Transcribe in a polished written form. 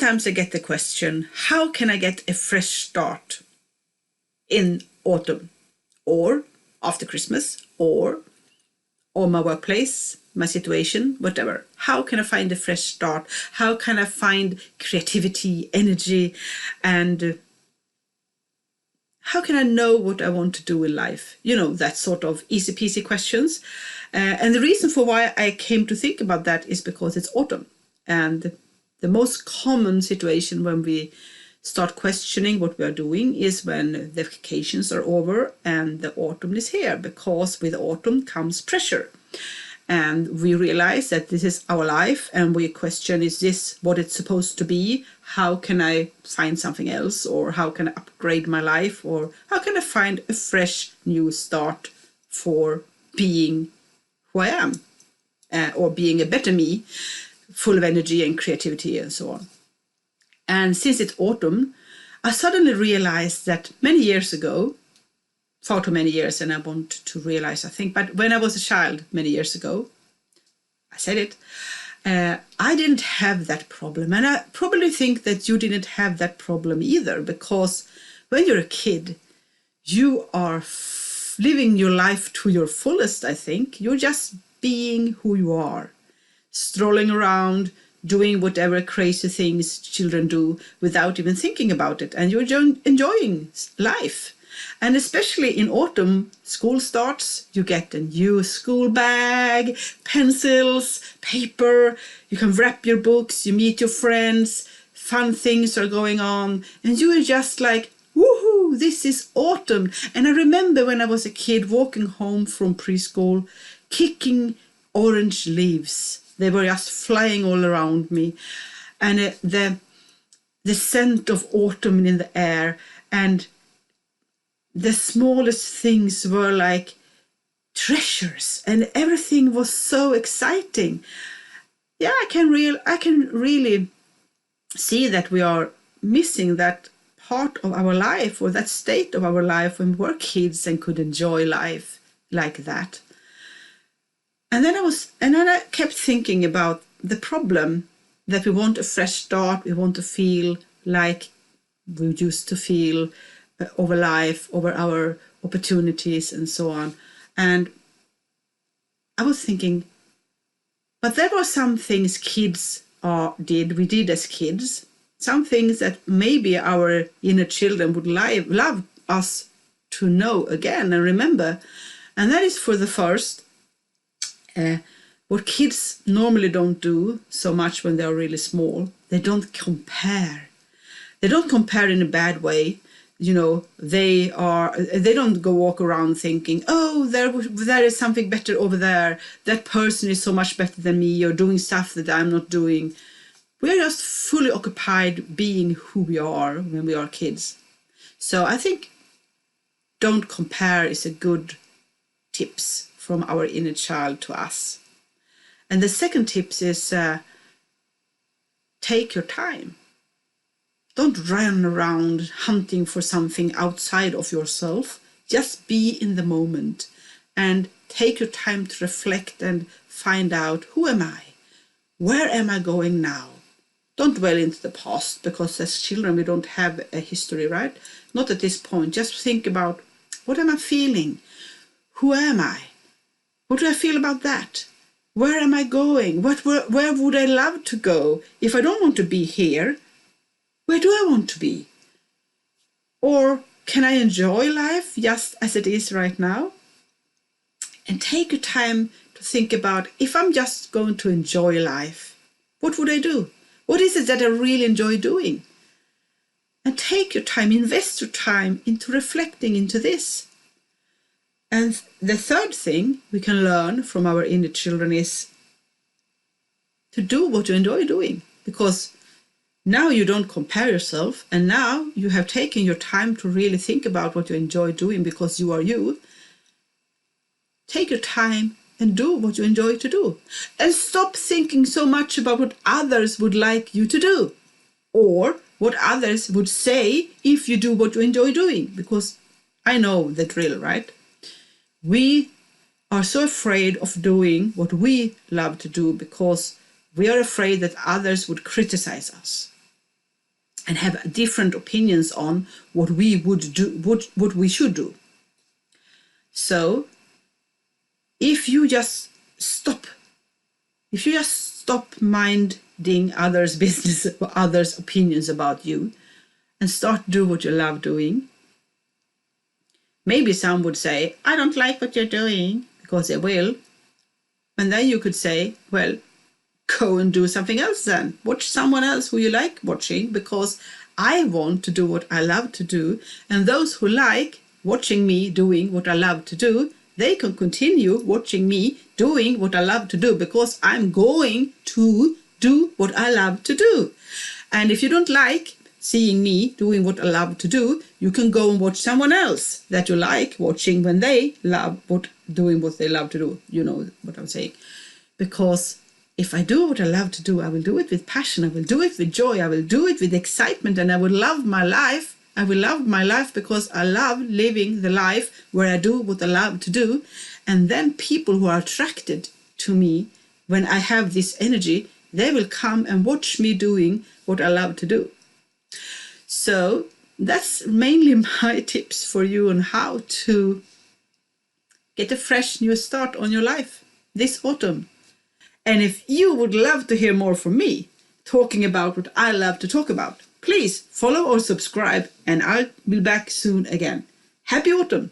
sometimes I get the question, how can I get a fresh start in autumn or after Christmas or my workplace, my situation, whatever? How can I find a fresh start? How can I find creativity, energy, and how can I know what I want to do in life? You know, that sort of easy peasy questions. And the reason for why I came to think about that is because it's autumn. And the most common situation when we start questioning what we are doing is when the vacations are over and the autumn is here, because with autumn comes pressure. And we realize that this is our life and we question, is this what it's supposed to be? How can I find something else? Or how can I upgrade my life? Or how can I find a fresh new start for being who I am? Or being a better me, full of energy and creativity and so on. And since it's autumn, I suddenly realized that many years ago, far too many years, and I want to realize, I think, but when I was a child many years ago, I said it, I didn't have that problem. And I probably think that you didn't have that problem either, because when you're a kid, you are living your life to your fullest, I think. You're just being who you are, strolling around, doing whatever crazy things children do without even thinking about it. And you're enjoying life. And especially in autumn, school starts, you get a new school bag, pencils, paper, you can wrap your books, you meet your friends, fun things are going on, and you are just like, woohoo, this is autumn. And I remember when I was a kid walking home from preschool, kicking orange leaves. They were just flying all around me. And the scent of autumn in the air, and the smallest things were like treasures, and everything was so exciting. Yeah, I can really see that we are missing that part of our life, or that state of our life when we were kids and could enjoy life like that. And then I kept thinking about the problem, that we want a fresh start, we want to feel like we used to feel over life, over our opportunities and so on. And I was thinking, but there were some things kids we did as kids, some things that maybe our inner children would love us to know again and remember. And that is, for the first, what kids normally don't do so much when they're really small. They don't compare. They don't compare in a bad way. You know, they don't go walk around thinking, oh, there is something better over there. That person is so much better than me, or doing stuff that I'm not doing. We are just fully occupied being who we are when we are kids. So I think don't compare is a good tips from our inner child to us. And the second tips is take your time. Don't run around hunting for something outside of yourself. Just be in the moment and take your time to reflect and find out, who am I? Where am I going now? Don't dwell into the past, because as children we don't have a history, right? Not at this point. Just think about, what am I feeling? Who am I? What do I feel about that? Where am I going? Where would I love to go? If I don't want to be here, where do I want to be? Or can I enjoy life just as it is right now? And take your time to think about, if I'm just going to enjoy life, what would I do? What is it that I really enjoy doing? And take your time, invest your time into reflecting into this. And the third thing we can learn from our inner children is to do what you enjoy doing, because now you don't compare yourself, and now you have taken your time to really think about what you enjoy doing because you are you. Take your time and do what you enjoy to do. And stop thinking so much about what others would like you to do, or what others would say if you do what you enjoy doing. Because I know the drill, right? We are so afraid of doing what we love to do because we are afraid that others would criticize us. and have different opinions on what we would do, what we should do. So if you just stop minding others' business or others' opinions about you and start do what you love doing. Maybe some would say, I don't like what you're doing, because they will. And then you could say, well, go and do something else then. Watch someone else who you like watching, because I want to do what I love to do. And those who like watching me doing what I love to do, they can continue watching me doing what I love to do, because I'm going to do what I love to do. And if you don't like seeing me doing what I love to do, you can go and watch someone else that you like watching when they love doing what they love to do. You know what I'm saying? Because if I do what I love to do, I will do it with passion, I will do it with joy, I will do it with excitement, and I will love my life. I will love my life because I love living the life where I do what I love to do. And then people who are attracted to me, when I have this energy, they will come and watch me doing what I love to do. So that's mainly my tips for you on how to get a fresh new start on your life this autumn. And if you would love to hear more from me talking about what I love to talk about, please follow or subscribe, and I'll be back soon again. Happy autumn!